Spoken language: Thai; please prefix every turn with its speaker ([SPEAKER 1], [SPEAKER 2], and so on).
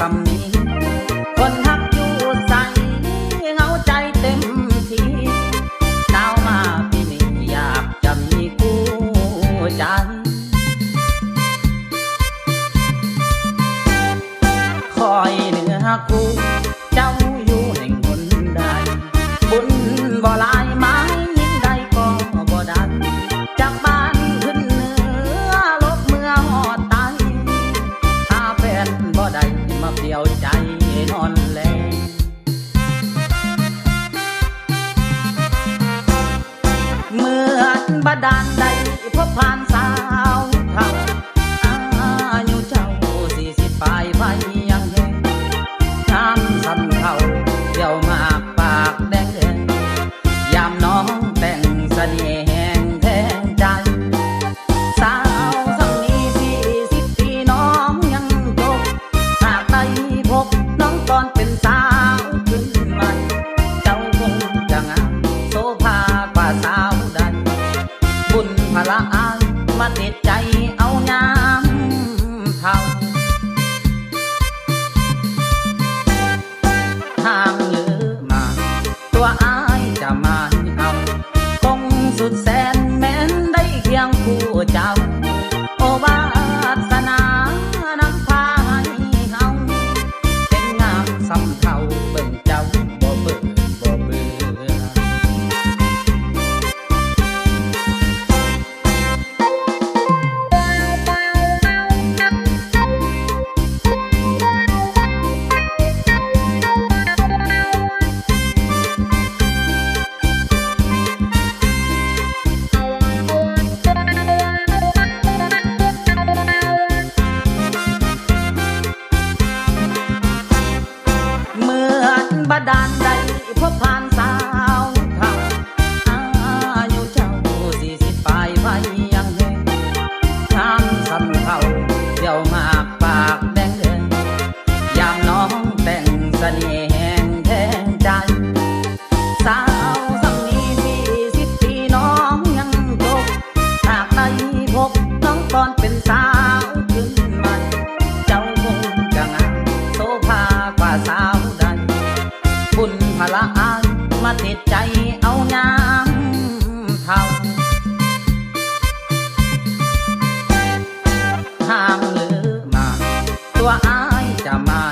[SPEAKER 1] สำนีคนฮักอยู่ใสเหงาใจเต็มทีหนาวมาปีนี้อยากจะมีคู่ใจคอยเหนือคู่เจ้าอยู่แห่งหนใดบุญบ่หลายไม้ยิ่งใดก็บ่ดันจากบ้านขึ้นเหนือลบเมื่อหอดตายหาแฟนบ่ได้มาเปลี่ยวใจนอนแลเหมือนบาดาลใดพบผ่านสาวเท่าอายุเจ้า40 ปลายไฟยังแห้งน้ำซ้ำเขาเดี่ยวมากปากแดงแดงยามน้องแต่งเสน่ห์แห้งแทงใจสาวสักนี้40 ปีน้องยังจบหากได้พบน้องตอนเป็นสาวขึ้นใหม่เจ้าคงจะงามโสภากว่าสาวใดบุญพละอายมาติดใจเอางามเท่าทางหรือมาตัวอายจะมาเอาคงสุดแสนแม้นได้เคียงคู่เจ้าโอวาสนานำพาให้เฮาเป็นงามสำเท่าเบิ่งเจ้าบ่เบื่อบ่เบื่อบาดาลใดพบผ่านสาวเท่าอายุเจ้า40 ปลายไฟยังแห้งน้ำซ้ำเขาเดี่ยวมากปากแดงแดงยามน้องแต่งเสน่ห์แห้งแทงใจสาวสักนี้40 ปีน้องยังจบหากได้พบน้องตอนเป็นสาวขึ้นใหม่เจ้าคงจะงามโสภากว่าสาวใดบุญพละอายมาติดใจเอางามเท่าห่างหรือมาตัวอายจะมา